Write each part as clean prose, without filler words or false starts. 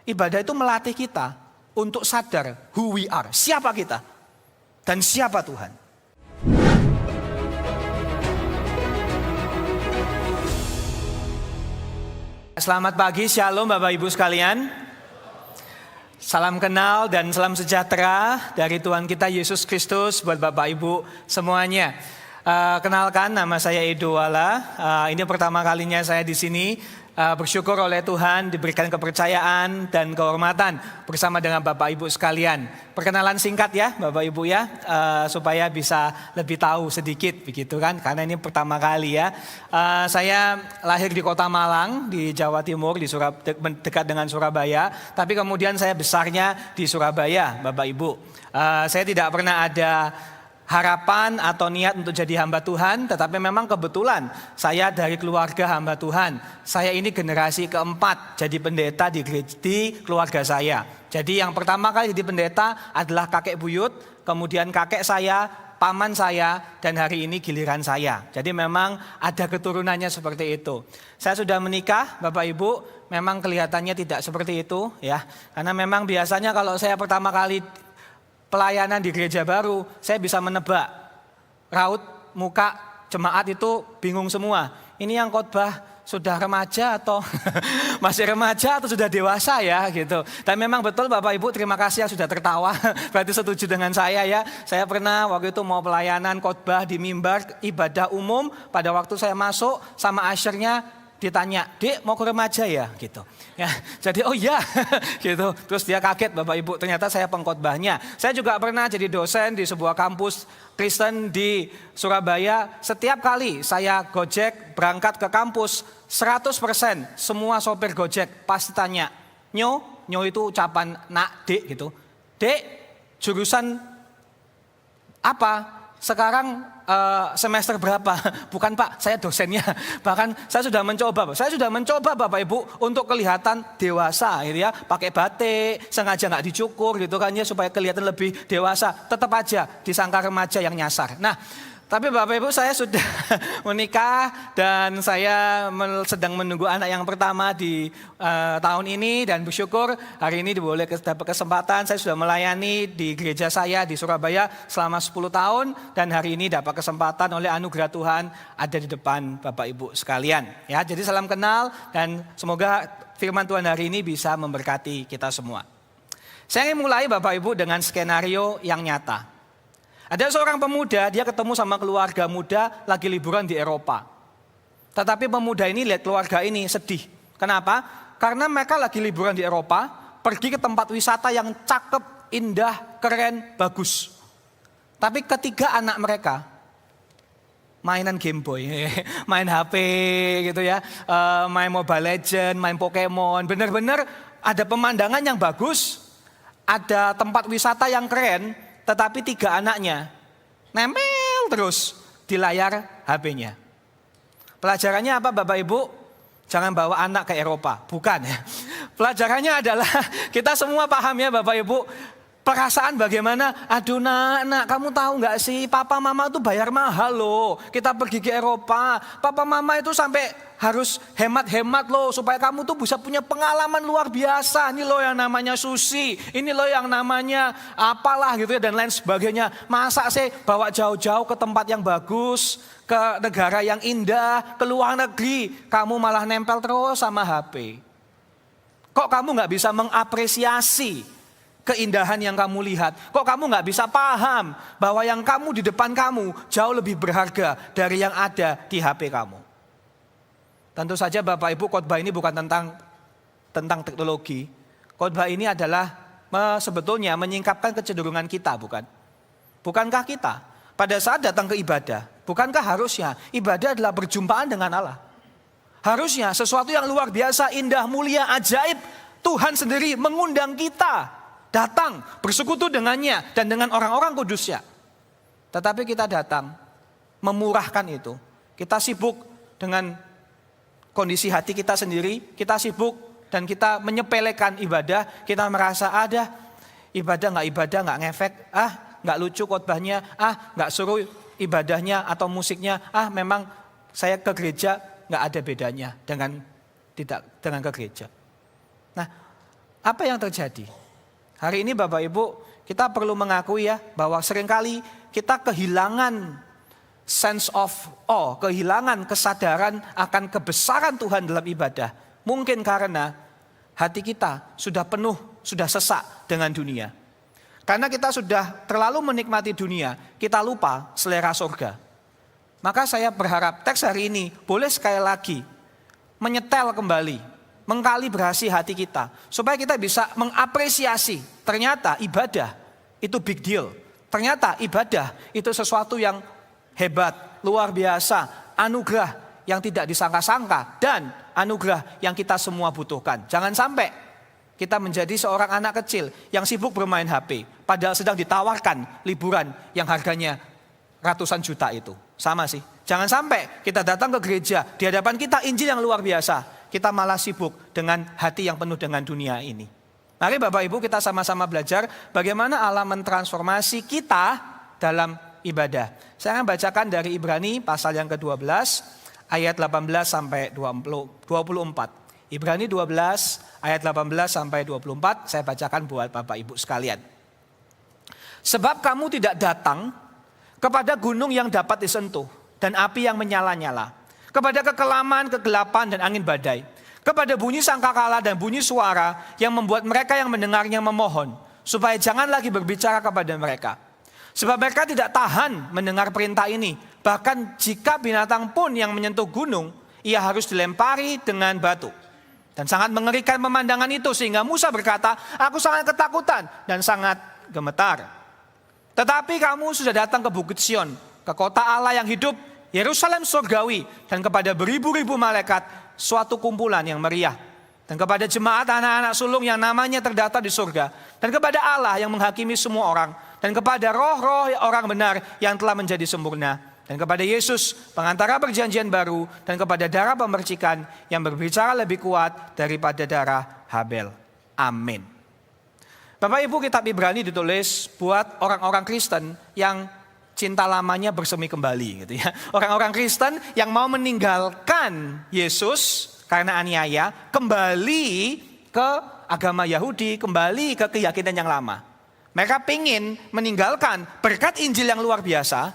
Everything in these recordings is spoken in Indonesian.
Ibadah itu melatih kita untuk sadar who we are, siapa kita dan siapa Tuhan. Selamat pagi, shalom Bapak Ibu sekalian. Salam kenal dan salam sejahtera dari Tuhan kita Yesus Kristus buat Bapak Ibu semuanya. Kenalkan, nama saya Edo Wala. Ini pertama kalinya saya di sini. Bersyukur oleh Tuhan diberikan kepercayaan dan kehormatan bersama dengan Bapak Ibu sekalian. Perkenalan singkat ya Bapak Ibu ya, supaya bisa lebih tahu sedikit begitu kan, karena ini pertama kali ya. Saya lahir di Kota Malang di Jawa Timur, di dekat dengan Surabaya. Tapi kemudian saya besarnya di Surabaya Bapak Ibu. Saya tidak pernah ada harapan atau niat untuk jadi hamba Tuhan, tetapi memang kebetulan saya dari keluarga hamba Tuhan. Saya ini generasi keempat jadi pendeta di keluarga saya. Jadi yang pertama kali jadi pendeta adalah kakek buyut, kemudian kakek saya, paman saya, dan hari ini giliran saya. Jadi memang ada keturunannya seperti itu. Saya sudah menikah, Bapak Ibu, memang kelihatannya tidak seperti itu ya. Karena memang biasanya kalau saya pertama kali pelayanan di gereja baru, saya bisa menebak raut muka jemaat itu bingung semua. Ini yang khotbah sudah remaja atau masih remaja atau sudah dewasa ya gitu. Dan memang betul Bapak Ibu, terima kasih yang sudah tertawa. Berarti setuju dengan saya ya. Saya pernah waktu itu mau pelayanan khotbah di mimbar ibadah umum. Pada waktu saya masuk sama ushernya ditanya, "Dek, mau ke remaja ya?" gitu. Ya, jadi oh iya gitu. Terus dia kaget Bapak Ibu, ternyata saya pengkhotbahnya. Saya juga pernah jadi dosen di sebuah kampus Kristen di Surabaya. Setiap kali saya Gojek berangkat ke kampus, 100% semua sopir Gojek pasti tanya, "Nyo itu ucapan nak, Dek gitu. Dek, jurusan apa? Sekarang semester berapa?" "Bukan Pak, saya dosennya." Bahkan saya sudah mencoba Bapak Ibu untuk kelihatan dewasa gitu ya. Pakai batik, sengaja nggak dicukur gitu kan ya, supaya kelihatan lebih dewasa. Tetap aja disangka remaja yang nyasar. Nah, tapi Bapak Ibu, saya sudah menikah dan saya sedang menunggu anak yang pertama di tahun ini, dan bersyukur hari ini boleh dapat kesempatan. Saya sudah melayani di gereja saya di Surabaya selama 10 tahun dan hari ini dapat kesempatan oleh anugerah Tuhan ada di depan Bapak Ibu sekalian. Ya, jadi salam kenal dan semoga firman Tuhan hari ini bisa memberkati kita semua. Saya ingin mulai Bapak Ibu dengan skenario yang nyata. Ada seorang pemuda, dia ketemu sama keluarga muda lagi liburan di Eropa. Tetapi pemuda ini lihat keluarga ini sedih. Kenapa? Karena mereka lagi liburan di Eropa, pergi ke tempat wisata yang cakep, indah, keren, bagus. Tapi ketiga anak mereka mainan Game Boy, main HP gitu ya, main Mobile Legends, main Pokemon. Benar-benar ada pemandangan yang bagus, ada tempat wisata yang keren, tetapi tiga anaknya nempel terus di layar HP-nya. Pelajarannya apa Bapak Ibu? Jangan bawa anak ke Eropa, bukan ya. Pelajarannya adalah kita semua paham ya Bapak Ibu. Perasaan bagaimana? Aduh nak, kamu tahu gak sih, papa mama tuh bayar mahal loh. Kita pergi ke Eropa, papa mama itu sampai harus hemat-hemat loh, supaya kamu tuh bisa punya pengalaman luar biasa. Ini loh yang namanya sushi, ini loh yang namanya apalah gitu ya, dan lain sebagainya. Masa sih bawa jauh-jauh ke tempat yang bagus, ke negara yang indah, ke luar negeri, kamu malah nempel terus sama HP. Kok kamu gak bisa mengapresiasi keindahan yang kamu lihat? Kok kamu gak bisa paham bahwa yang kamu di depan kamu jauh lebih berharga dari yang ada di HP kamu? Tentu saja Bapak Ibu, khotbah ini bukan tentang teknologi. Khotbah ini adalah sebetulnya menyingkapkan kecenderungan kita, bukan? Bukankah kita pada saat datang ke ibadah, bukankah harusnya ibadah adalah perjumpaan dengan Allah? Harusnya sesuatu yang luar biasa, indah, mulia, ajaib, Tuhan sendiri mengundang kita datang bersekutu dengannya dan dengan orang-orang kudusnya. Tetapi kita datang memurahkan itu. Kita sibuk dengan kondisi hati kita sendiri. Kita sibuk dan kita menyepelekan ibadah. Kita merasa ada ibadah nggak ngefek. Nggak lucu khotbahnya. Nggak seru ibadahnya atau musiknya. Memang saya ke gereja nggak ada bedanya dengan ke gereja. Nah, Apa yang terjadi? Hari ini Bapak Ibu, kita perlu mengakui ya bahwa seringkali kita kehilangan sense of awe, kehilangan kesadaran akan kebesaran Tuhan dalam ibadah. Mungkin karena hati kita sudah penuh, sudah sesak dengan dunia. Karena kita sudah terlalu menikmati dunia, kita lupa selera surga. Maka saya berharap teks hari ini boleh sekali lagi menyetel kembali, mengkalibrasi hati kita. Supaya kita bisa mengapresiasi ternyata ibadah itu big deal. Ternyata ibadah itu sesuatu yang hebat, luar biasa, anugerah yang tidak disangka-sangka dan anugerah yang kita semua butuhkan. Jangan sampai kita menjadi seorang anak kecil yang sibuk bermain HP, padahal sedang ditawarkan liburan yang harganya ratusan juta itu. Sama sih. Jangan sampai kita datang ke gereja, di hadapan kita Injil yang luar biasa, kita malah sibuk dengan hati yang penuh dengan dunia ini. Mari Bapak Ibu kita sama-sama belajar bagaimana Allah mentransformasi kita dalam ibadah. Saya akan bacakan dari Ibrani pasal yang ke-12 ayat 18 sampai 24. Ibrani 12 ayat 18 sampai 24 saya bacakan buat Bapak Ibu sekalian. Sebab kamu tidak datang kepada gunung yang dapat disentuh dan api yang menyala-nyala, kepada kekelaman, kegelapan dan angin badai, kepada bunyi sangkakala dan bunyi suara yang membuat mereka yang mendengarnya memohon, supaya jangan lagi berbicara kepada mereka. Sebab mereka tidak tahan mendengar perintah ini. Bahkan jika binatang pun yang menyentuh gunung, ia harus dilempari dengan batu. Dan sangat mengerikan pemandangan itu sehingga Musa berkata, aku sangat ketakutan dan sangat gemetar. Tetapi kamu sudah datang ke Bukit Sion, ke kota Allah yang hidup, Yerusalem surgawi, dan kepada beribu-ribu malaikat, suatu kumpulan yang meriah. Dan kepada jemaat anak-anak sulung yang namanya terdata di surga. Dan kepada Allah yang menghakimi semua orang. Dan kepada roh-roh orang benar yang telah menjadi sempurna. Dan kepada Yesus, pengantara perjanjian baru. Dan kepada darah pemercikan yang berbicara lebih kuat daripada darah Habel. Amin. Bapak Ibu, kitab Ibrani ditulis buat orang-orang Kristen yang cinta lamanya bersemi kembali gitu ya. Orang-orang Kristen yang mau meninggalkan Yesus karena aniaya, kembali ke agama Yahudi, kembali ke keyakinan yang lama. Mereka ingin meninggalkan berkat Injil yang luar biasa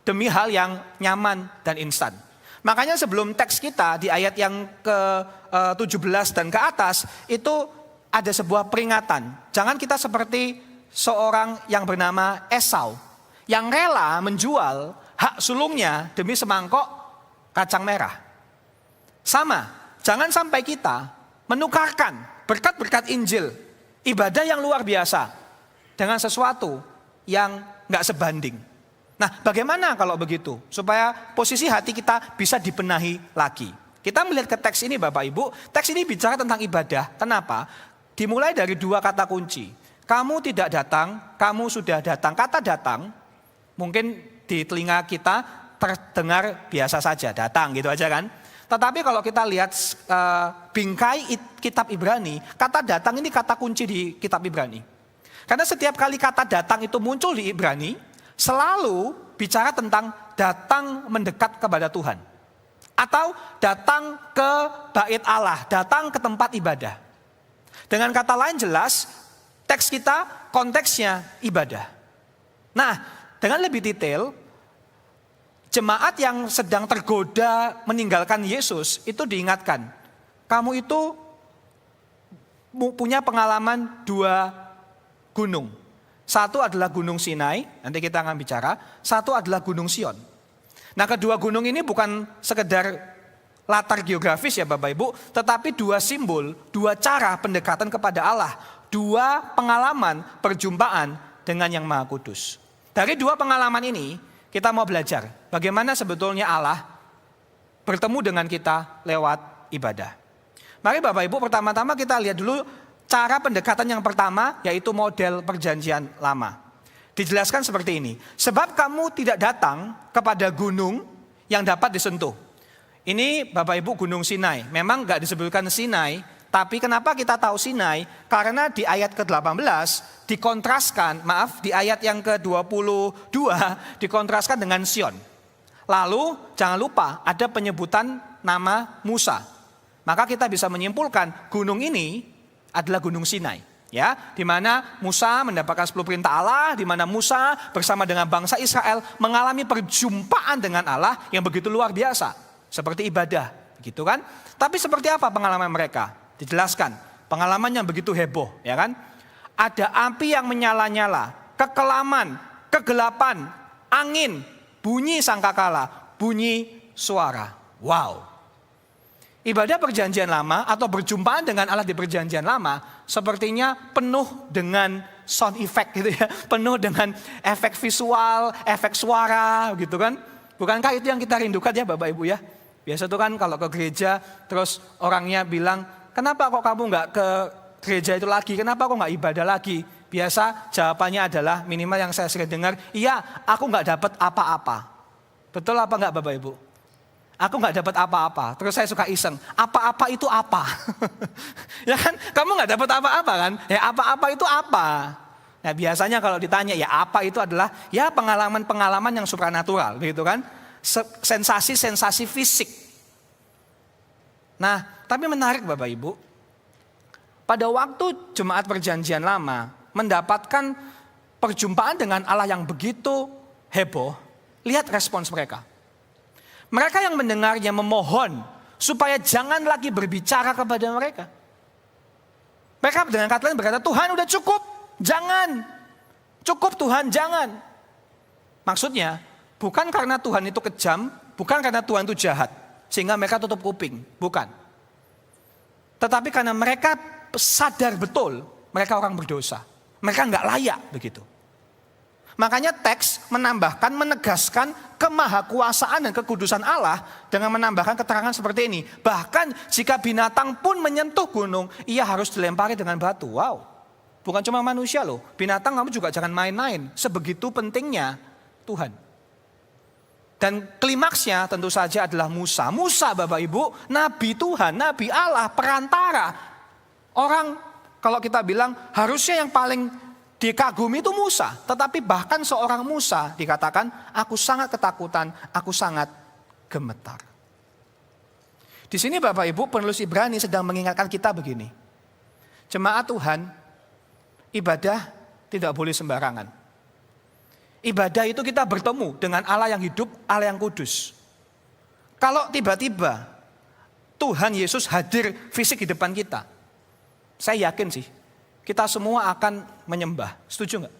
demi hal yang nyaman dan instan. Makanya sebelum teks kita di ayat yang ke-17 dan ke atas itu ada sebuah peringatan. Jangan kita seperti seorang yang bernama Esau yang rela menjual hak sulungnya demi semangkok kacang merah. Sama, jangan sampai kita menukarkan berkat-berkat Injil, ibadah yang luar biasa dengan sesuatu yang gak sebanding. Nah, bagaimana kalau begitu? Supaya posisi hati kita bisa dibenahi lagi. Kita melihat ke teks ini Bapak Ibu, teks ini bicara tentang ibadah. Kenapa? Dimulai dari dua kata kunci. Kamu tidak datang, kamu sudah datang. Kata datang, mungkin di telinga kita terdengar biasa saja, datang gitu aja kan. Tetapi kalau kita lihat bingkai kitab Ibrani, kata datang ini kata kunci di kitab Ibrani. Karena setiap kali kata datang itu muncul di Ibrani, selalu bicara tentang datang mendekat kepada Tuhan. Atau datang ke bait Allah, datang ke tempat ibadah. Dengan kata lain jelas, teks kita konteksnya ibadah. Nah, dengan lebih detail, jemaat yang sedang tergoda meninggalkan Yesus itu diingatkan, kamu itu punya pengalaman dua gunung. Satu adalah Gunung Sinai, nanti kita akan bicara. Satu adalah Gunung Sion. Nah, kedua gunung ini bukan sekedar latar geografis ya Bapak Ibu, tetapi dua simbol, dua cara pendekatan kepada Allah, dua pengalaman perjumpaan dengan Yang Maha Kudus. Dari dua pengalaman ini, kita mau belajar bagaimana sebetulnya Allah bertemu dengan kita lewat ibadah. Mari Bapak Ibu, pertama-tama kita lihat dulu cara pendekatan yang pertama, yaitu model perjanjian lama. Dijelaskan seperti ini, sebab kamu tidak datang kepada gunung yang dapat disentuh. Ini Bapak Ibu Gunung Sinai, memang gak disebutkan Sinai, tapi kenapa kita tahu Sinai? Karena di ayat ke-18 dikontraskan, di ayat yang ke-22 dikontraskan dengan Sion. Lalu jangan lupa ada penyebutan nama Musa. Maka kita bisa menyimpulkan gunung ini adalah Gunung Sinai. Ya, di mana Musa mendapatkan 10 perintah Allah, di mana Musa bersama dengan bangsa Israel mengalami perjumpaan dengan Allah yang begitu luar biasa, seperti ibadah, gitu kan? Tapi seperti apa pengalaman mereka? Dijelaskan, pengalaman yang begitu heboh, ya kan? Ada api yang menyala-nyala, kekelaman, kegelapan, angin, bunyi sangkakala, bunyi suara. Wow. Ibadah perjanjian lama atau berjumpaan dengan Allah di perjanjian lama sepertinya penuh dengan sound effect gitu ya. Penuh dengan efek visual, efek suara gitu kan. Bukankah itu yang kita rindukan ya Bapak Ibu ya? Biasa tuh kan kalau ke gereja terus orangnya bilang, kenapa kok kamu nggak ke gereja itu lagi? Kenapa kok nggak ibadah lagi? Biasa jawabannya adalah minimal yang saya sering dengar, iya aku nggak dapat apa-apa. Betul apa nggak Bapak Ibu? Aku nggak dapat apa-apa. Terus saya suka iseng. Apa-apa itu apa? Ya kan? Kamu nggak dapat apa-apa kan? Ya apa-apa itu apa? Nah biasanya kalau ditanya ya apa itu adalah ya pengalaman-pengalaman yang supranatural, begitu kan? Sensasi-sensasi fisik. Nah tapi menarik Bapak Ibu. Pada waktu jemaat perjanjian lama mendapatkan perjumpaan dengan Allah yang begitu heboh, lihat respons mereka. Mereka yang mendengarnya memohon supaya jangan lagi berbicara kepada mereka. Mereka dengan kata lain berkata, Tuhan udah cukup, jangan. Cukup Tuhan, jangan. Maksudnya bukan karena Tuhan itu kejam, bukan karena Tuhan itu jahat, sehingga mereka tutup kuping, bukan. Tetapi karena mereka sadar betul, mereka orang berdosa. Mereka nggak layak begitu. Makanya teks menambahkan, menegaskan kemahakuasaan dan kekudusan Allah dengan menambahkan keterangan seperti ini. Bahkan jika binatang pun menyentuh gunung, ia harus dilempari dengan batu. Wow, bukan cuma manusia loh. Binatang kamu juga jangan main-main. Sebegitu pentingnya Tuhan. Dan klimaksnya tentu saja adalah Musa. Musa Bapak Ibu, Nabi Tuhan, Nabi Allah, perantara. Orang kalau kita bilang harusnya yang paling dikagumi itu Musa, tetapi bahkan seorang Musa dikatakan, aku sangat ketakutan, aku sangat gemetar. Di sini Bapak Ibu penulis Ibrani sedang mengingatkan kita begini. Jemaat Tuhan, ibadah tidak boleh sembarangan. Ibadah itu kita bertemu dengan Allah yang hidup, Allah yang kudus. Kalau tiba-tiba Tuhan Yesus hadir fisik di depan kita, saya yakin sih, kita semua akan menyembah. Setuju nggak?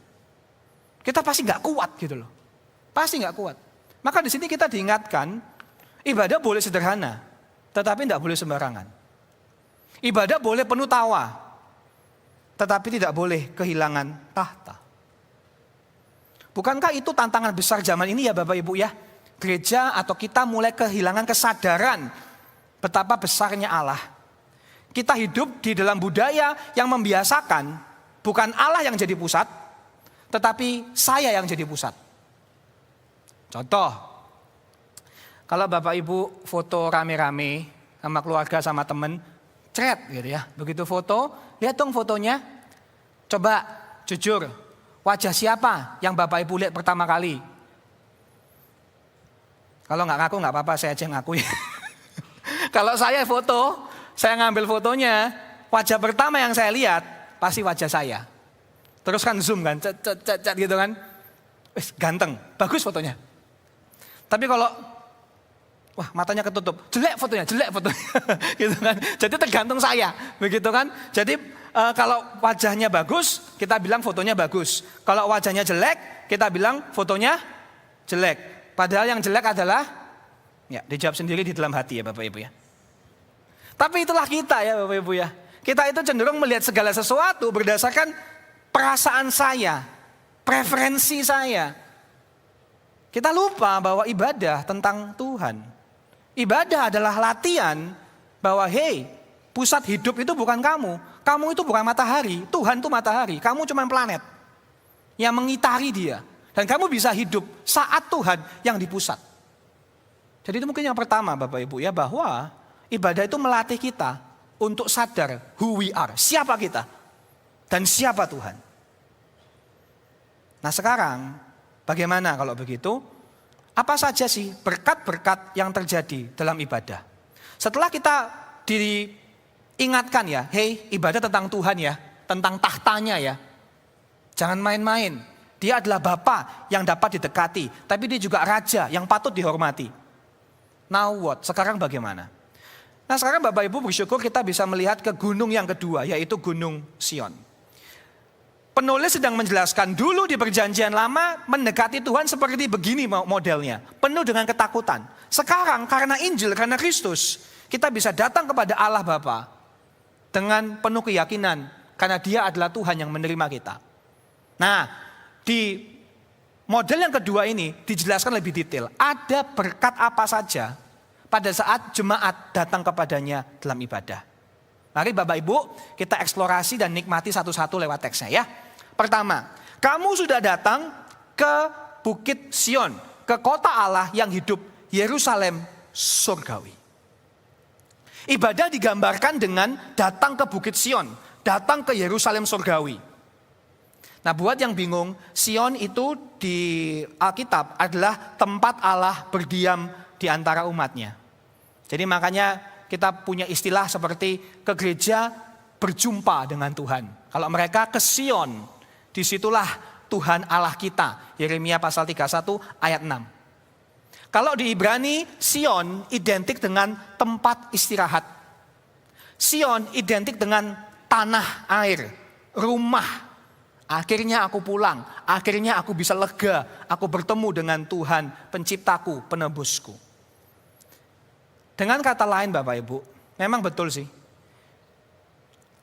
Kita pasti nggak kuat gitu loh. Pasti nggak kuat. Maka di sini kita diingatkan, ibadah boleh sederhana, tetapi tidak boleh sembarangan. Ibadah boleh penuh tawa, tetapi tidak boleh kehilangan tahta. Bukankah itu tantangan besar zaman ini ya Bapak Ibu ya? Gereja atau kita mulai kehilangan kesadaran betapa besarnya Allah. Kita hidup di dalam budaya yang membiasakan bukan Allah yang jadi pusat, tetapi saya yang jadi pusat. Contoh, kalau Bapak Ibu foto rame-rame sama keluarga sama temen, cret gitu ya. Begitu foto, lihat dong fotonya. Coba jujur, wajah siapa yang Bapak Ibu lihat pertama kali? Kalau nggak ngaku nggak apa-apa, saya aja ngaku ya. Kalau saya foto, saya ngambil fotonya, wajah pertama yang saya lihat pasti wajah saya. Terus kan zoom kan, cet gitu kan. Ganteng, bagus fotonya. Tapi kalau wah matanya ketutup, jelek fotonya gitu kan. Jadi tergantung saya, begitu kan. Jadi kalau wajahnya bagus, kita bilang fotonya bagus. Kalau wajahnya jelek, kita bilang fotonya jelek. Padahal yang jelek adalah, ya dijawab sendiri di dalam hati ya Bapak Ibu ya. Tapi itulah kita ya Bapak Ibu ya. Kita itu cenderung melihat segala sesuatu berdasarkan perasaan saya, preferensi saya. Kita lupa bahwa ibadah tentang Tuhan. Ibadah adalah latihan bahwa hey, pusat hidup itu bukan kamu. Kamu itu bukan matahari, Tuhan itu matahari. Kamu cuma planet yang mengitari dia. Dan kamu bisa hidup saat Tuhan yang di pusat. Jadi itu mungkin yang pertama Bapak Ibu ya, bahwa ibadah itu melatih kita untuk sadar who we are, siapa kita dan siapa Tuhan. Nah sekarang bagaimana kalau begitu? Apa saja sih berkat-berkat yang terjadi dalam ibadah? Setelah kita Ingatkan ya, hei, ibadah tentang Tuhan ya, tentang tahtanya ya. Jangan main-main. Dia adalah Bapa yang dapat didekati, tapi dia juga Raja yang patut dihormati. Now what? Sekarang bagaimana? Nah sekarang Bapak Ibu bersyukur kita bisa melihat ke gunung yang kedua, yaitu Gunung Sion. Penulis sedang menjelaskan dulu di perjanjian lama mendekati Tuhan seperti begini modelnya. Penuh dengan ketakutan. Sekarang karena Injil, karena Kristus, kita bisa datang kepada Allah Bapa dengan penuh keyakinan. Karena dia adalah Tuhan yang menerima kita. Nah di model yang kedua ini dijelaskan lebih detail. Ada berkat apa saja pada saat jemaat datang kepadanya dalam ibadah. Mari Bapak Ibu kita eksplorasi dan nikmati satu-satu lewat teksnya ya. Pertama, kamu sudah datang ke Bukit Sion, ke kota Allah yang hidup, Yerusalem surgawi. Ibadah digambarkan dengan datang ke Bukit Sion, datang ke Yerusalem surgawi. Nah buat yang bingung, Sion itu di Alkitab adalah tempat Allah berdiam di antara umatnya. Jadi makanya kita punya istilah seperti ke gereja berjumpa dengan Tuhan. Kalau mereka ke Sion, disitulah Tuhan Allah kita. Yeremia pasal 31 ayat 6. Kalau di Ibrani, Sion identik dengan tempat istirahat. Sion identik dengan tanah air, rumah. Akhirnya aku pulang, akhirnya aku bisa lega, aku bertemu dengan Tuhan, penciptaku, penebusku. Dengan kata lain Bapak Ibu, memang betul sih.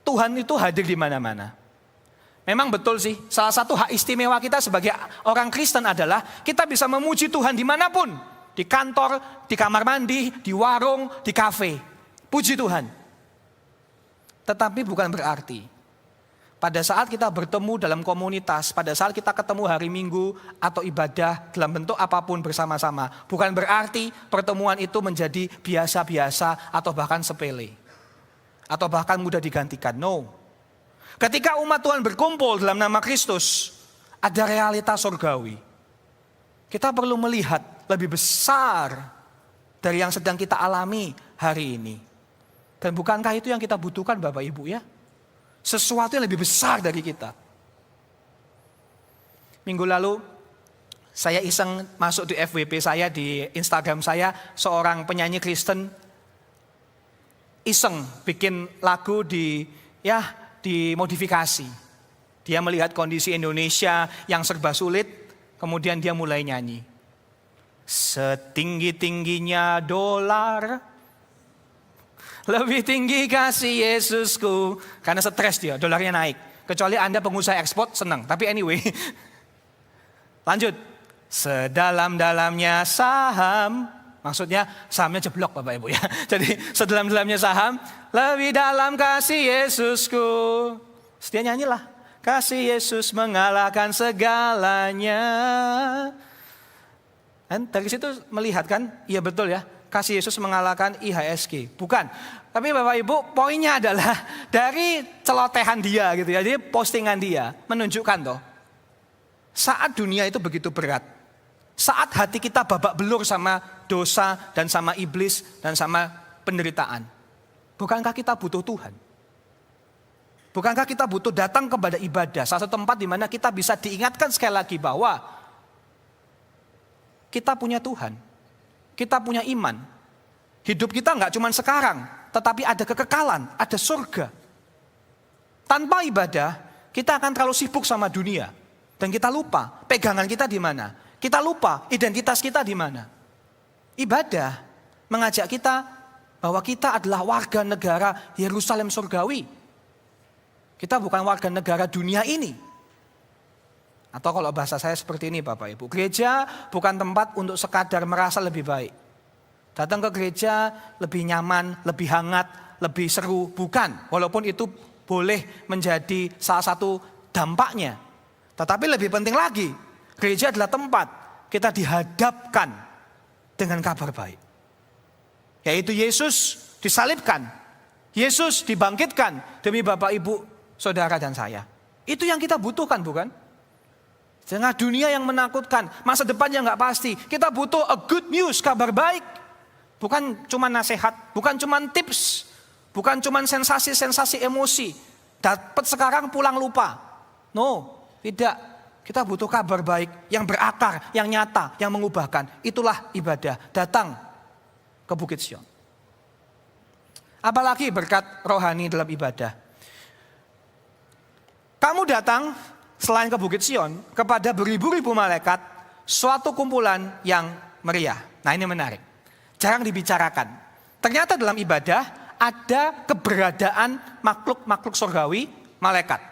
Tuhan itu hadir di mana-mana. Memang betul sih, salah satu hak istimewa kita sebagai orang Kristen adalah kita bisa memuji Tuhan dimanapun. Di kantor, di kamar mandi, di warung, di kafe. Puji Tuhan. Tetapi bukan berarti pada saat kita bertemu dalam komunitas, pada saat kita ketemu hari Minggu atau ibadah dalam bentuk apapun bersama-sama, bukan berarti pertemuan itu menjadi biasa-biasa atau bahkan sepele. Atau bahkan mudah digantikan. No. Ketika umat Tuhan berkumpul dalam nama Kristus, ada realitas surgawi. Kita perlu melihat lebih besar dari yang sedang kita alami hari ini. Dan bukankah itu yang kita butuhkan Bapak Ibu ya? Sesuatu yang lebih besar dari kita. Minggu lalu saya iseng masuk di FWP saya, di Instagram saya, seorang penyanyi Kristen iseng bikin lagu dimodifikasi. Dia melihat kondisi Indonesia yang serba sulit, kemudian dia mulai nyanyi. Setinggi-tingginya dolar, lebih tinggi kasih Yesusku. Karena stres dia, dolarnya naik. Kecuali Anda pengusaha ekspor, senang. Tapi anyway. Lanjut. Sedalam-dalamnya saham. Maksudnya sahamnya jeblok Bapak Ibu ya. Jadi sedalam-dalamnya saham. Lebih dalam kasih Yesusku. Setia nyanyilah. Kasih Yesus mengalahkan segalanya. Dan dari situ melihat kan. Iya betul ya. Kasih Yesus mengalahkan IHSG. Bukan. Tapi Bapak Ibu poinnya adalah dari celotehan dia gitu ya. Jadi postingan dia menunjukkan toh. Saat dunia itu begitu berat. Saat hati kita babak belur sama dosa dan sama iblis dan sama penderitaan. Bukankah kita butuh Tuhan? Bukankah kita butuh datang kepada ibadah. Salah satu tempat di mana kita bisa diingatkan sekali lagi bahwa kita punya Tuhan. Kita punya iman. Hidup kita nggak cuma sekarang, tetapi ada kekekalan, ada surga. Tanpa ibadah, kita akan terlalu sibuk sama dunia. Dan kita lupa pegangan kita di mana. Kita lupa identitas kita di mana. Ibadah mengajak kita bahwa kita adalah warga negara Yerusalem surgawi. Kita bukan warga negara dunia ini. Atau kalau bahasa saya seperti ini Bapak Ibu. Gereja bukan tempat untuk sekadar merasa lebih baik. Datang ke gereja lebih nyaman, lebih hangat, lebih seru. Bukan. Walaupun itu boleh menjadi salah satu dampaknya. Tetapi lebih penting lagi. Gereja adalah tempat kita dihadapkan dengan kabar baik. Yaitu Yesus disalibkan. Yesus dibangkitkan demi Bapak Ibu, Saudara dan saya. Itu yang kita butuhkan bukan? Di tengah dunia yang menakutkan, masa depan yang gak pasti. Kita butuh a good news, kabar baik. Bukan cuma nasihat, bukan cuma tips. Bukan cuma sensasi-sensasi emosi. Dapat sekarang pulang lupa. No, tidak. Kita butuh kabar baik yang berakar, yang nyata, yang mengubahkan. Itulah ibadah. Datang ke Bukit Sion. Apalagi berkat rohani dalam ibadah. Kamu datang selain ke Bukit Sion kepada beribu-ribu malaikat, suatu kumpulan yang meriah. Nah ini menarik. Jarang dibicarakan. Ternyata dalam ibadah ada keberadaan makhluk-makhluk surgawi, malaikat.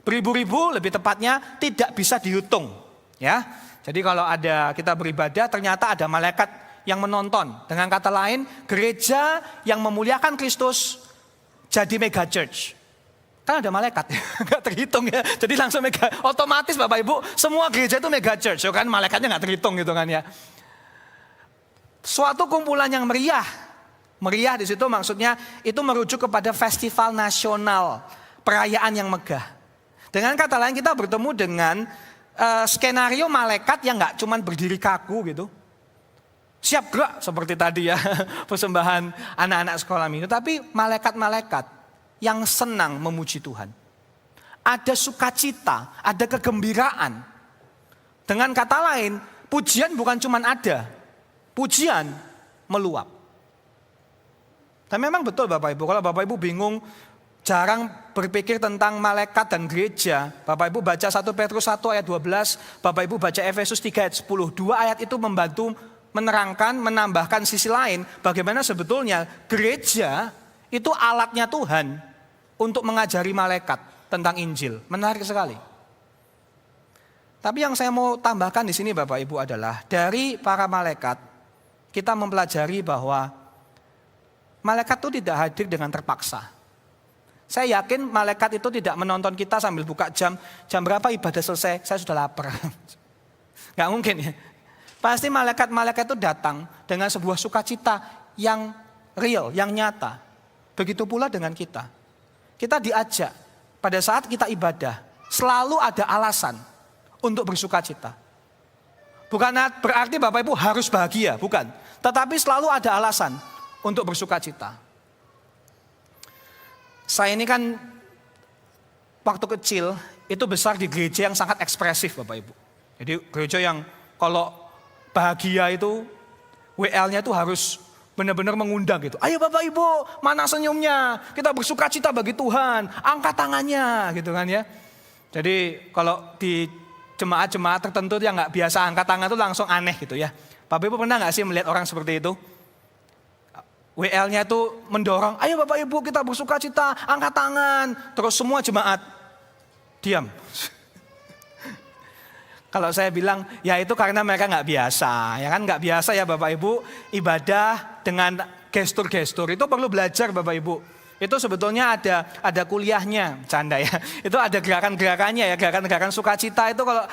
Beribu-ribu, lebih tepatnya tidak bisa dihitung. Ya, jadi kalau ada kita beribadah, ternyata ada malaikat yang menonton. Dengan kata lain, gereja yang memuliakan Kristus jadi mega church. Kan ada malaikat, nggak terhitung ya. Jadi langsung mega, otomatis Bapak Ibu, semua gereja itu mega church, kan malaikatnya nggak terhitung gitu kan ya. Suatu kumpulan yang meriah. Meriah di situ maksudnya itu merujuk kepada festival nasional, perayaan yang megah. Dengan kata lain kita bertemu dengan skenario malaikat yang nggak cuma berdiri kaku gitu. Siap gerak seperti tadi ya persembahan anak-anak sekolah minggu. Tapi malaikat-malaikat yang senang memuji Tuhan. Ada sukacita, ada kegembiraan. Dengan kata lain, pujian bukan cuma ada, pujian meluap. Dan memang betul Bapak Ibu, kalau Bapak Ibu bingung, jarang berpikir tentang malaikat dan gereja. Bapak Ibu baca 1 Petrus 1 ayat 12, Bapak Ibu baca Efesus 3 ayat 10. Dua ayat itu membantu menerangkan, menambahkan sisi lain. Bagaimana sebetulnya gereja itu alatnya Tuhan untuk mengajari malaikat tentang Injil. Menarik sekali. Tapi yang saya mau tambahkan di sini Bapak Ibu adalah dari para malaikat kita mempelajari bahwa malaikat itu tidak hadir dengan terpaksa. Saya yakin malaikat itu tidak menonton kita sambil buka jam berapa ibadah selesai, saya sudah lapar. Gak mungkin ya. Pasti malaikat-malaikat itu datang dengan sebuah sukacita yang real, yang nyata. Begitu pula dengan kita. Kita diajak pada saat kita ibadah, selalu ada alasan untuk bersukacita. Bukan berarti Bapak Ibu harus bahagia, bukan. Tetapi selalu ada alasan untuk bersukacita. Saya ini kan waktu kecil itu besar di gereja yang sangat ekspresif Bapak Ibu. Jadi gereja yang kalau bahagia itu WL-nya itu harus benar-benar mengundang gitu. Ayo Bapak Ibu, mana senyumnya? Kita bersukacita bagi Tuhan, angkat tangannya gitu kan ya. Jadi kalau di jemaat-jemaat tertentu yang nggak biasa angkat tangan itu langsung aneh gitu ya. Bapak Ibu pernah nggak sih melihat orang seperti itu? WL-nya itu mendorong, ayo Bapak Ibu kita bersukacita, angkat tangan. Terus semua jemaat diam. Kalau saya bilang, ya itu karena mereka nggak biasa. Ya kan nggak biasa ya Bapak Ibu, ibadah dengan gestur-gestur. Itu perlu belajar Bapak Ibu. Itu sebetulnya ada kuliahnya, canda ya. Itu ada gerakan-gerakannya ya, gerakan-gerakan sukacita itu kalau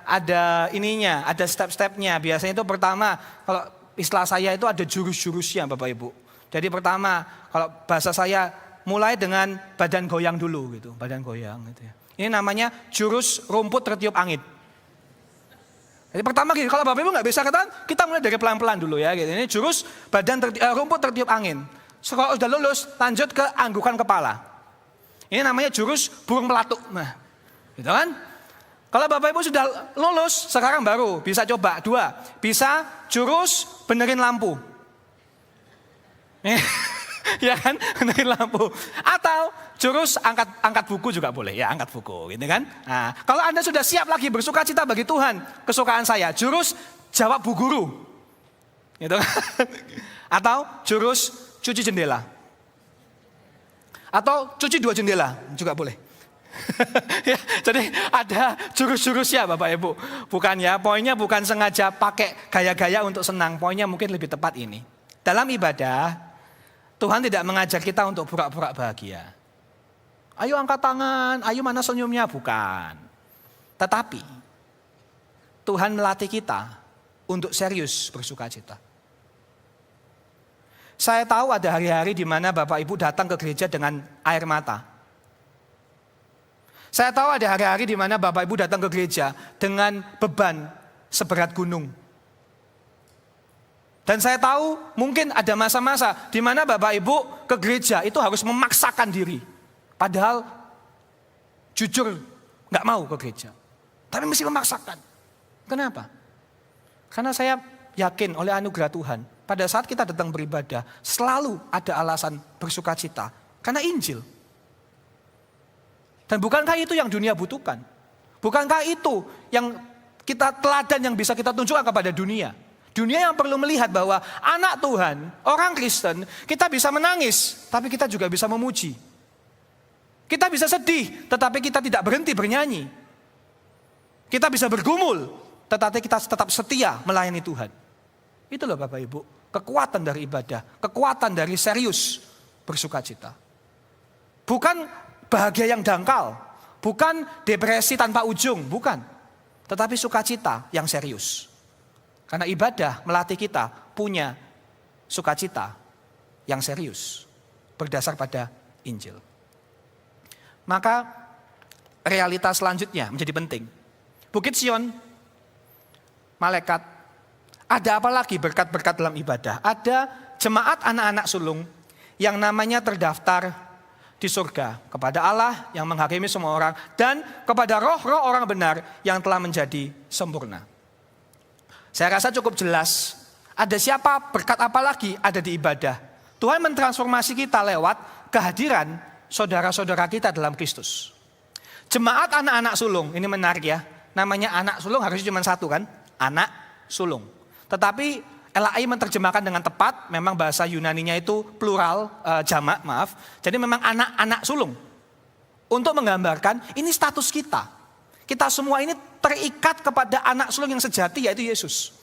ada ininya, ada step-stepnya. Biasanya itu pertama, kalau istilah saya itu ada jurus-jurusnya Bapak Ibu. Jadi pertama, kalau bahasa saya mulai dengan badan goyang dulu gitu, badan goyang gitu ya. Ini namanya jurus rumput tertiup angin. Jadi pertama gini, kalau Bapak Ibu nggak bisa katakan, kita mulai dari pelan-pelan dulu ya. Gitu. Ini jurus rumput tertiup angin. So, kalau sudah lulus, lanjut ke anggukan kepala. Ini namanya jurus burung pelatuk. Nah, gitu kan? Kalau Bapak Ibu sudah lulus, sekarang baru bisa coba. 2, bisa jurus benerin lampu. Ya kan, benerin lampu. Atau jurus angkat buku juga boleh, ya angkat buku gitu kan. Nah, kalau Anda sudah siap lagi bersukacita bagi Tuhan, kesukaan saya, jurus jawab bu guru. Gitu kan. Atau jurus cuci jendela. Atau cuci 2 jendela juga boleh. Ya, jadi ada jurus-jurusnya Bapak Ibu. Bukan ya, poinnya bukan sengaja pakai gaya-gaya untuk senang. Poinnya mungkin lebih tepat ini. Dalam ibadah, Tuhan tidak mengajar kita untuk pura-pura bahagia. Ayo angkat tangan, ayo mana senyumnya, bukan. Tetapi Tuhan melatih kita untuk serius bersukacita. Saya tahu ada hari-hari di mana Bapak Ibu datang ke gereja dengan air mata. Saya tahu ada hari-hari di mana Bapak Ibu datang ke gereja dengan beban seberat gunung. Dan saya tahu mungkin ada masa-masa di mana Bapak Ibu ke gereja itu harus memaksakan diri. Padahal jujur nggak mau ke gereja. Tapi mesti memaksakan. Kenapa? Karena saya yakin oleh anugerah Tuhan, pada saat kita datang beribadah, selalu ada alasan bersukacita. Karena Injil. Dan bukankah itu yang dunia butuhkan? Bukankah itu yang kita teladan yang bisa kita tunjukkan kepada dunia? Dunia yang perlu melihat bahwa anak Tuhan, orang Kristen, kita bisa menangis, tapi kita juga bisa memuji. Kita bisa sedih, tetapi kita tidak berhenti bernyanyi. Kita bisa bergumul, tetapi kita tetap setia melayani Tuhan. Itu loh Bapak Ibu, kekuatan dari ibadah, kekuatan dari serius bersukacita. Bukan bahagia yang dangkal, bukan depresi tanpa ujung, bukan. Tetapi sukacita yang serius. Karena ibadah melatih kita punya sukacita yang serius. Berdasar pada Injil. Maka realitas selanjutnya menjadi penting. Bukit Sion, malaikat, ada apa lagi berkat-berkat dalam ibadah? Ada jemaat anak-anak sulung yang namanya terdaftar di surga. Kepada Allah yang menghakimi semua orang. Dan kepada roh-roh orang benar yang telah menjadi sempurna. Saya rasa cukup jelas, ada siapa, berkat apa lagi ada di ibadah. Tuhan mentransformasi kita lewat kehadiran saudara-saudara kita dalam Kristus. Jemaat anak-anak sulung, ini menarik ya. Namanya anak sulung harusnya cuma satu kan, anak sulung. Tetapi LAI menerjemahkan dengan tepat, memang bahasa Yunaninya itu plural, jamak maaf. Jadi memang anak-anak sulung. Untuk menggambarkan ini status kita. Kita semua ini terikat kepada anak sulung yang sejati yaitu Yesus.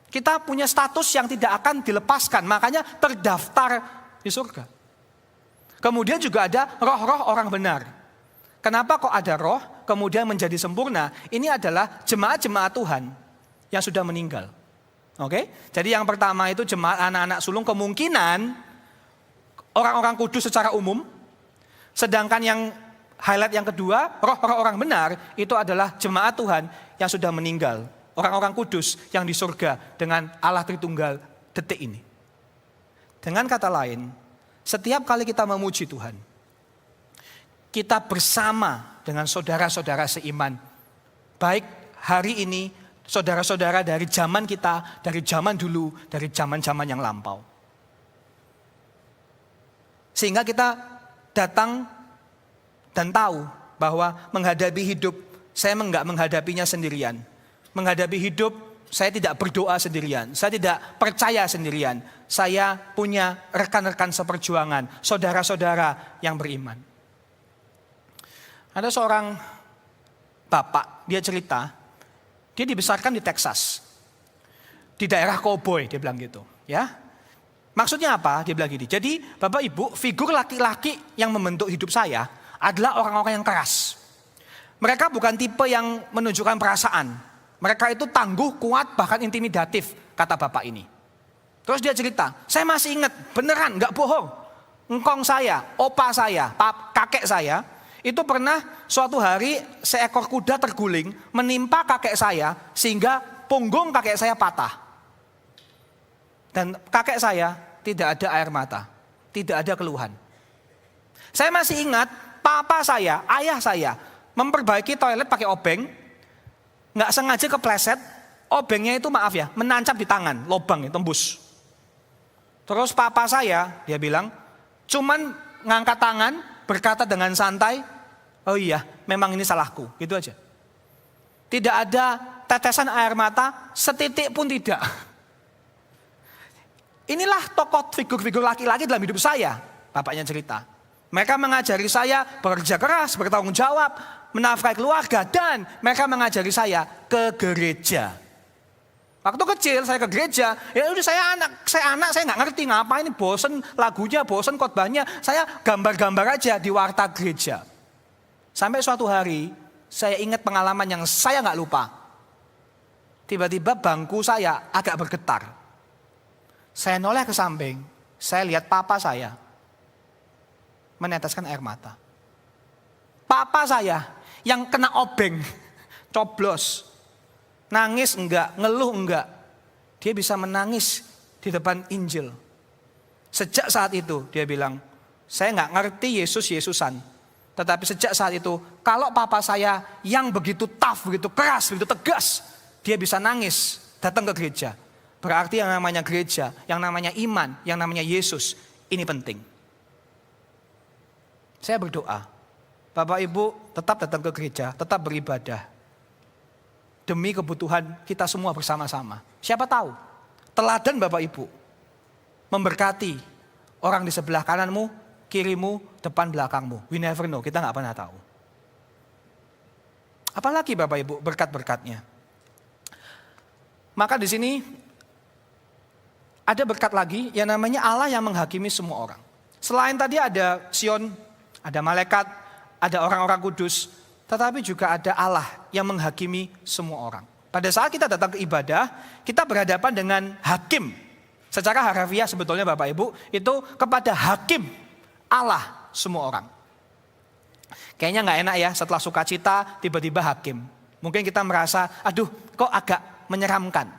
Kita punya status yang tidak akan dilepaskan, makanya terdaftar di surga. Kemudian juga ada roh-roh orang benar. Kenapa kok ada roh kemudian menjadi sempurna? Ini adalah jemaat-jemaat Tuhan yang sudah meninggal. Oke? Jadi yang pertama itu jemaat anak-anak sulung kemungkinan orang-orang kudus secara umum. Sedangkan yang highlight yang kedua, roh-roh orang benar itu adalah jemaat Tuhan yang sudah meninggal. Orang-orang kudus yang di surga dengan Allah Tritunggal detik ini. Dengan kata lain, setiap kali kita memuji Tuhan, kita bersama dengan saudara-saudara seiman. Baik hari ini, saudara-saudara dari zaman kita, dari zaman dulu, dari zaman-zaman yang lampau. Sehingga kita datang dan tahu bahwa menghadapi hidup, saya enggak menghadapinya sendirian. Menghadapi hidup, saya tidak berdoa sendirian. Saya tidak percaya sendirian. Saya punya rekan-rekan seperjuangan, saudara-saudara yang beriman. Ada seorang bapak, dia cerita, dia dibesarkan di Texas. Di daerah cowboy, dia bilang gitu. Ya. Maksudnya apa? Dia bilang gini, jadi Bapak Ibu, figur laki-laki yang membentuk hidup saya adalah orang-orang yang keras. Mereka bukan tipe yang menunjukkan perasaan. Mereka itu tangguh, kuat, bahkan intimidatif, kata bapak ini. Terus dia cerita, saya masih ingat, beneran, gak bohong. Engkong saya, opa saya, kakek saya, itu pernah suatu hari seekor kuda terguling, menimpa kakek saya, sehingga punggung kakek saya patah. Dan kakek saya tidak ada air mata, tidak ada keluhan. Saya masih ingat, papa saya, ayah saya, memperbaiki toilet pakai obeng, nggak sengaja kepleset, obengnya itu maaf ya, menancap di tangan, lubang tembus. Terus papa saya, dia bilang, cuman ngangkat tangan, berkata dengan santai, oh iya, memang ini salahku, gitu aja. Tidak ada tetesan air mata, setitik pun tidak. Inilah tokoh figur-figur laki-laki dalam hidup saya, bapaknya cerita. Mereka mengajari saya bekerja keras, bertanggung jawab, menafkahi keluarga, dan mereka mengajari saya ke gereja. Waktu kecil saya ke gereja, ya udah saya anak saya nggak ngerti ngapain, bosen lagunya, bosen khotbahnya, saya gambar-gambar aja di warta gereja. Sampai suatu hari saya ingat pengalaman yang saya nggak lupa. Tiba-tiba bangku saya agak bergetar. Saya noleh ke samping, saya lihat papa saya meneteskan air mata. Papa saya yang kena obeng, coblos, nangis enggak, ngeluh enggak. Dia bisa menangis di depan Injil. Sejak saat itu dia bilang, saya nggak ngerti Yesus-Yesusan. Tetapi sejak saat itu, kalau papa saya yang begitu tough, begitu keras, begitu tegas, dia bisa nangis datang ke gereja. Berarti yang namanya gereja, yang namanya iman, yang namanya Yesus, ini penting. Saya berdoa, Bapak Ibu tetap datang ke gereja, tetap beribadah. Demi kebutuhan kita semua bersama-sama. Siapa tahu, teladan Bapak Ibu memberkati orang di sebelah kananmu, kirimu, depan belakangmu. We never know, kita gak pernah tahu. Apalagi Bapak Ibu berkat-berkatnya. Maka di sini ada berkat lagi yang namanya Allah yang menghakimi semua orang. Selain tadi ada Sion, ada malaikat, ada orang-orang kudus, tetapi juga ada Allah yang menghakimi semua orang. Pada saat kita datang ke ibadah, kita berhadapan dengan hakim. Secara harafiah sebetulnya Bapak Ibu, itu kepada hakim Allah semua orang. Kayaknya gak enak ya setelah sukacita tiba-tiba hakim. Mungkin kita merasa, aduh kok agak menyeramkan.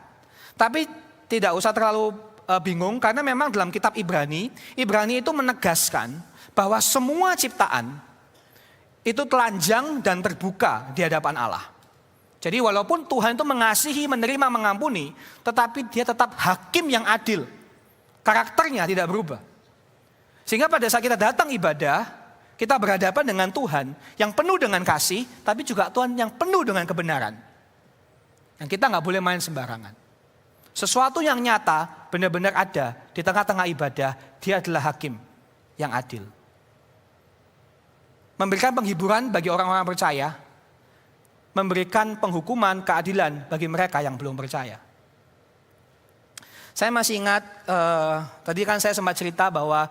Tapi tidak usah terlalu bingung karena memang dalam kitab Ibrani itu menegaskan bahwa semua ciptaan itu telanjang dan terbuka di hadapan Allah. Jadi walaupun Tuhan itu mengasihi, menerima, mengampuni, tetapi dia tetap hakim yang adil. Karakternya tidak berubah. Sehingga pada saat kita datang ibadah, kita berhadapan dengan Tuhan yang penuh dengan kasih, tapi juga Tuhan yang penuh dengan kebenaran. Dan kita gak boleh main sembarangan. Sesuatu yang nyata, benar-benar ada di tengah-tengah ibadah, dia adalah hakim yang adil. Memberikan penghiburan bagi orang-orang percaya, memberikan penghukuman, keadilan bagi mereka yang belum percaya. Saya masih ingat, tadi kan saya sempat cerita bahwa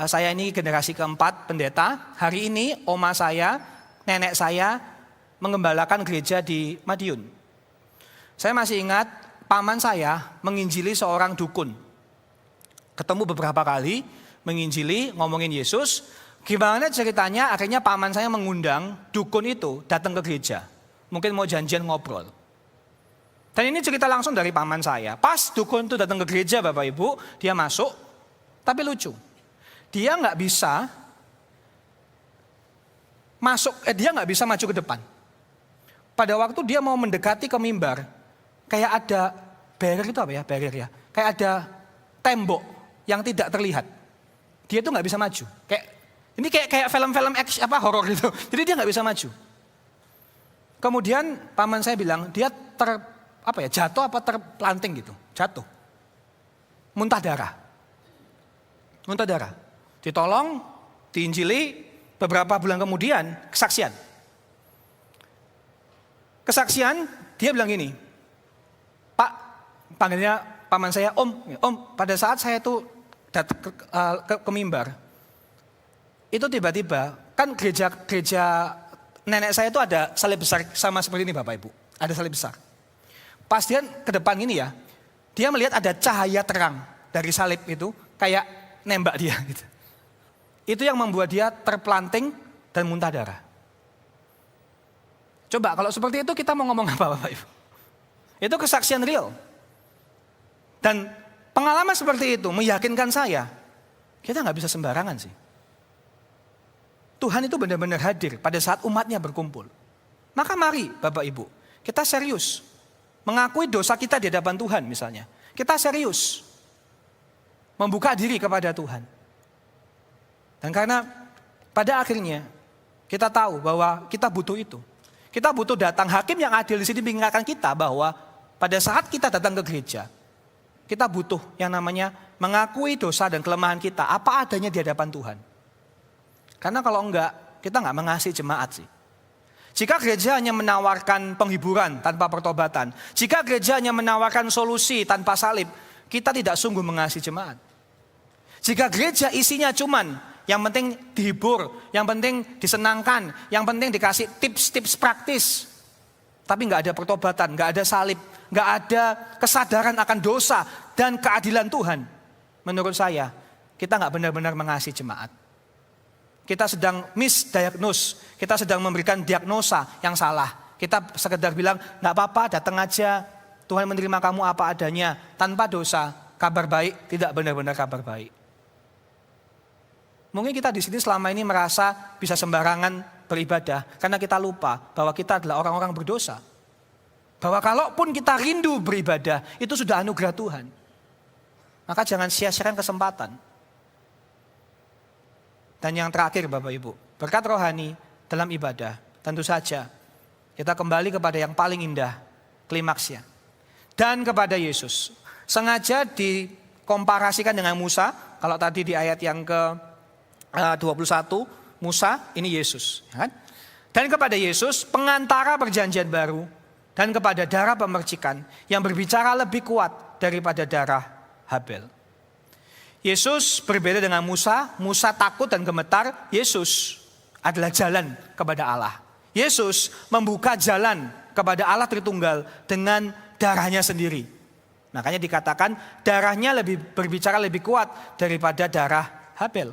saya ini generasi keempat pendeta. Hari ini oma saya, nenek saya mengembalakan gereja di Madiun. Saya masih ingat paman saya menginjili seorang dukun. Ketemu beberapa kali, menginjili, ngomongin Yesus. Gimana ceritanya akhirnya paman saya mengundang dukun itu datang ke gereja. Mungkin mau janjian ngobrol. Dan ini cerita langsung dari paman saya. Pas dukun itu datang ke gereja Bapak Ibu, dia masuk, tapi lucu. Dia nggak bisa masuk, dia nggak bisa maju ke depan. Pada waktu dia mau mendekati ke mimbar, kayak ada barrier itu apa ya, barrier ya, kayak ada tembok yang tidak terlihat. Dia tuh nggak bisa maju. Kayak film-film action horor gitu. Jadi dia nggak bisa maju. Kemudian paman saya bilang dia jatuh apa terpelanting gitu, jatuh, muntah darah. Ditolong, diinjili, beberapa bulan kemudian kesaksian. Dia bilang gini, Pak, panggilnya paman saya, Om, pada saat saya tuh datang ke mimbar, itu tiba-tiba, kan gereja nenek saya itu ada salib besar sama seperti ini Bapak Ibu, ada salib besar. Pas dia ke depan ini ya, dia melihat ada cahaya terang dari salib itu, kayak nembak dia gitu. Itu yang membuat dia terpelanting dan muntah darah. Coba kalau seperti itu kita mau ngomong apa Bapak Ibu? Itu kesaksian real. Dan pengalaman seperti itu meyakinkan saya, kita gak bisa sembarangan sih. Tuhan itu benar-benar hadir pada saat umatnya berkumpul. Maka mari Bapak Ibu, kita serius. Mengakui dosa kita di hadapan Tuhan misalnya. Kita serius. Membuka diri kepada Tuhan. Dan karena pada akhirnya kita tahu bahwa kita butuh itu. Kita butuh datang hakim yang adil di sini mengingatkan kita bahwa pada saat kita datang ke gereja, kita butuh yang namanya mengakui dosa dan kelemahan kita apa adanya di hadapan Tuhan. Karena kalau enggak, kita enggak mengasihi jemaat sih. Jika gereja hanya menawarkan penghiburan tanpa pertobatan, jika gereja hanya menawarkan solusi tanpa salib, kita tidak sungguh mengasihi jemaat. Jika gereja isinya cuman yang penting dihibur, yang penting disenangkan, yang penting dikasih tips-tips praktis, tapi enggak ada pertobatan, enggak ada salib, enggak ada kesadaran akan dosa dan keadilan Tuhan, menurut saya kita enggak benar-benar mengasihi jemaat. Kita sedang misdiagnose, kita sedang memberikan diagnosa yang salah. Kita sekedar bilang, gak apa-apa datang aja, Tuhan menerima kamu apa adanya, tanpa dosa. kabar baik tidak benar-benar kabar baik. Mungkin kita di sini selama ini merasa bisa sembarangan beribadah karena kita lupa bahwa kita adalah orang-orang berdosa. Bahwa kalaupun kita rindu beribadah, itu sudah anugerah Tuhan. Maka jangan sia-siakan kesempatan. Dan yang terakhir Bapak Ibu, berkat rohani dalam ibadah, tentu saja kita kembali kepada yang paling indah, klimaksnya. Dan kepada Yesus. Sengaja dikomparasikan dengan Musa, kalau tadi di ayat yang ke-21, Musa, ini Yesus. Dan kepada Yesus, pengantara perjanjian baru, dan kepada darah pemercikan yang berbicara lebih kuat daripada darah Habel. Yesus berbeda dengan Musa. Musa takut dan gemetar. Yesus adalah jalan kepada Allah. Yesus membuka jalan kepada Allah Tritunggal dengan darahnya sendiri. Makanya dikatakan darahnya berbicara lebih kuat daripada darah Habel.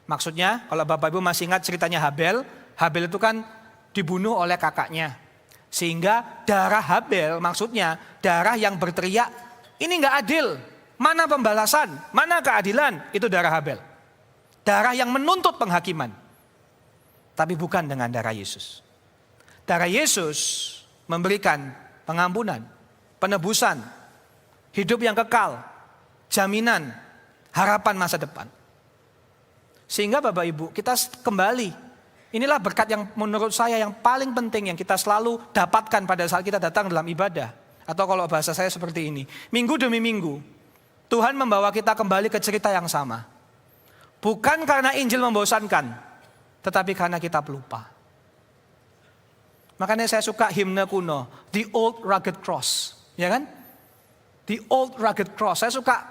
Maksudnya kalau Bapak Ibu masih ingat ceritanya Habel. Habel itu kan dibunuh oleh kakaknya. Sehingga darah Habel maksudnya darah yang berteriak, ini gak adil, mana pembalasan, mana keadilan, itu darah Habel. Darah yang menuntut penghakiman. Tapi bukan dengan darah Yesus. Darah Yesus memberikan pengampunan, penebusan, hidup yang kekal, jaminan, harapan masa depan. Sehingga Bapak Ibu kita kembali. Inilah berkat yang menurut saya yang paling penting yang kita selalu dapatkan pada saat kita datang dalam ibadah. Atau kalau bahasa saya seperti ini. Minggu demi minggu Tuhan membawa kita kembali ke cerita yang sama. Bukan karena Injil membosankan, tetapi karena kita pelupa. Makanya saya suka himne kuno, The Old Rugged Cross. Ya kan? The Old Rugged Cross. Saya suka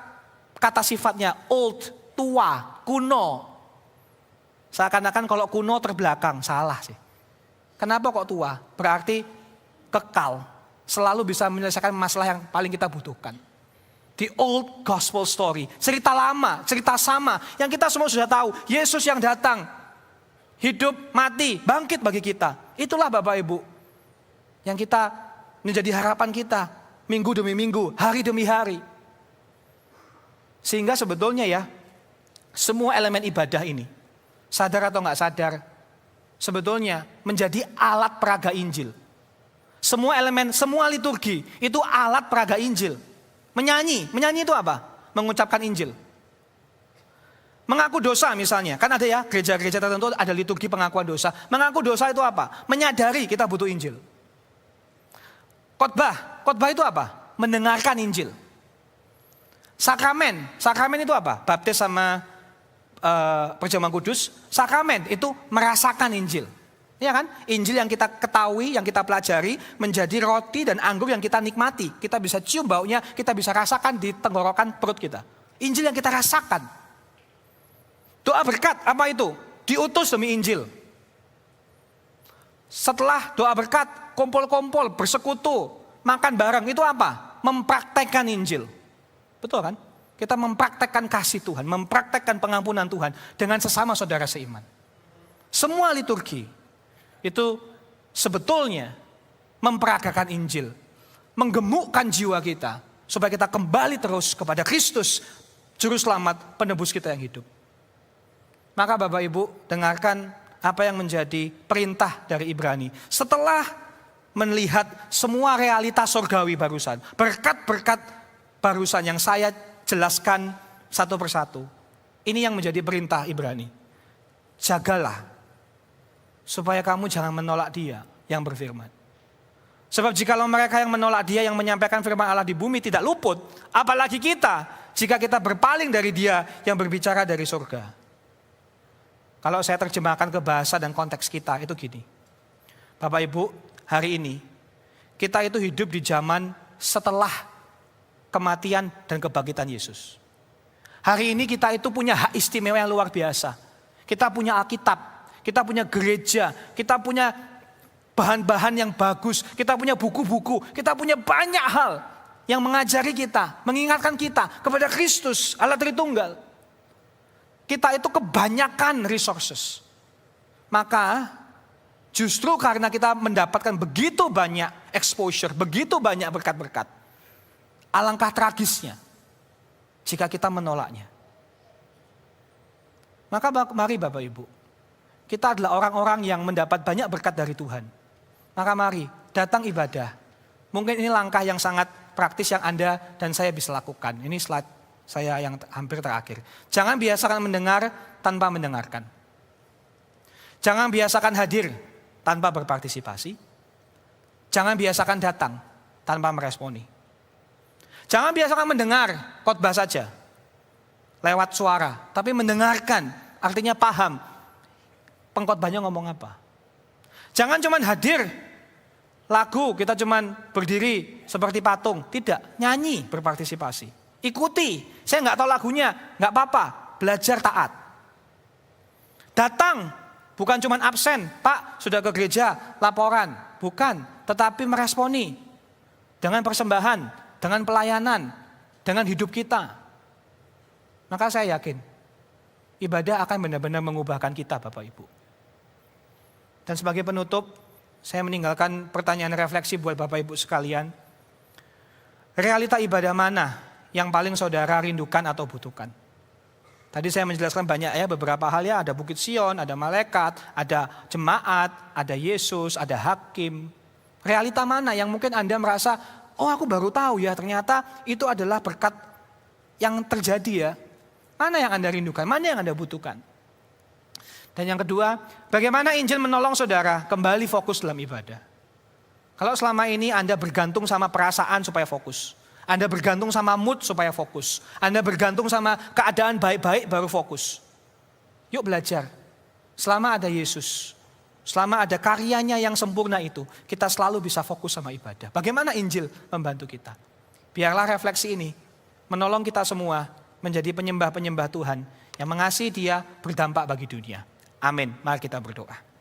kata sifatnya old, tua, kuno. Seakan-akan kalau kuno terbelakang, salah sih. Kenapa kok tua? Berarti kekal. Selalu bisa menyelesaikan masalah yang paling kita butuhkan. The old gospel story. Cerita lama, cerita sama. Yang kita semua sudah tahu. Yesus yang datang. Hidup, mati, bangkit bagi kita. Itulah Bapak Ibu. Yang kita menjadi harapan kita. Minggu demi minggu, hari demi hari. Sehingga sebetulnya ya, semua elemen ibadah ini. Sadar atau enggak sadar, sebetulnya menjadi alat peraga Injil. Semua elemen, semua liturgi itu alat peraga Injil. Menyanyi itu apa? Mengucapkan Injil. Mengaku dosa misalnya, kan ada ya gereja-gereja tertentu ada liturgi pengakuan dosa. Mengaku dosa itu apa? Menyadari kita butuh Injil. Khotbah itu apa? Mendengarkan Injil. Sakramen itu apa? Baptis sama perjamuan kudus, sakramen itu merasakan Injil. Ya kan? Injil yang kita ketahui, yang kita pelajari menjadi roti dan anggur yang kita nikmati. Kita bisa cium baunya, kita bisa rasakan di tenggorokan perut kita. Injil yang kita rasakan. Doa berkat, apa itu? Diutus demi Injil. Setelah doa berkat, kumpul-kumpul, bersekutu, makan bareng, itu apa? Mempraktekkan Injil. Betul kan? Kita mempraktekkan kasih Tuhan, mempraktekkan pengampunan Tuhan dengan sesama saudara seiman. Semua liturgi itu sebetulnya memperagakan Injil, menggemukkan jiwa kita supaya kita kembali terus kepada Kristus, juru selamat, penebus kita yang hidup. Maka Bapak Ibu dengarkan apa yang menjadi perintah dari Ibrani. Setelah melihat semua realitas surgawi barusan, berkat-berkat barusan yang saya jelaskan satu persatu. Ini yang menjadi perintah Ibrani. Jagalah supaya kamu jangan menolak Dia yang berfirman. Sebab jikalau mereka yang menolak Dia yang menyampaikan firman Allah di bumi tidak luput, apalagi kita jika kita berpaling dari Dia yang berbicara dari surga. Kalau saya terjemahkan ke bahasa dan konteks kita itu gini. Bapak Ibu, hari ini kita itu hidup di zaman setelah kematian dan kebangkitan Yesus. Hari ini kita itu punya hak istimewa yang luar biasa. Kita punya Alkitab, kita punya gereja, kita punya bahan-bahan yang bagus, kita punya buku-buku, kita punya banyak hal yang mengajari kita, mengingatkan kita kepada Kristus, Allah Tritunggal. Kita itu kebanyakan resources. Maka justru karena kita mendapatkan begitu banyak exposure, begitu banyak berkat-berkat, alangkah tragisnya jika kita menolaknya. Maka mari Bapak Ibu, kita adalah orang-orang yang mendapat banyak berkat dari Tuhan. Maka mari datang ibadah. Mungkin ini langkah yang sangat praktis yang Anda dan saya bisa lakukan. Ini slide saya yang hampir terakhir. Jangan biasakan mendengar tanpa mendengarkan. Jangan biasakan hadir tanpa berpartisipasi. Jangan biasakan datang tanpa meresponi. Jangan biasakan mendengar khotbah saja lewat suara, tapi mendengarkan artinya paham pengkhotbahnya ngomong apa. Jangan cuma hadir lagu, kita cuma berdiri seperti patung. Tidak, nyanyi, berpartisipasi. Ikuti, saya nggak tahu lagunya, nggak apa-apa, belajar taat. Datang, bukan cuma absen, Pak sudah ke gereja, laporan. Bukan, tetapi meresponi dengan persembahan, dengan pelayanan, dengan hidup kita. Maka saya yakin, ibadah akan benar-benar mengubahkan kita Bapak Ibu. Dan sebagai penutup, saya meninggalkan pertanyaan refleksi buat Bapak Ibu sekalian. Realita ibadah mana yang paling saudara rindukan atau butuhkan? Tadi saya menjelaskan banyak ya, beberapa hal ya, ada Bukit Sion, ada malaikat, ada jemaat, ada Yesus, ada hakim. Realita mana yang mungkin Anda merasa, oh aku baru tahu ya ternyata itu adalah berkat yang terjadi ya. Mana yang Anda rindukan, mana yang Anda butuhkan? Dan yang kedua, bagaimana Injil menolong saudara kembali fokus dalam ibadah? Kalau selama ini Anda bergantung sama perasaan supaya fokus. Anda bergantung sama mood supaya fokus. Anda bergantung sama keadaan baik-baik baru fokus. Yuk belajar. Selama ada Yesus, selama ada karyanya yang sempurna itu, kita selalu bisa fokus sama ibadah. Bagaimana Injil membantu kita? Biarlah refleksi ini menolong kita semua menjadi penyembah-penyembah Tuhan yang mengasihi Dia berdampak bagi dunia. Amin. Mari kita berdoa.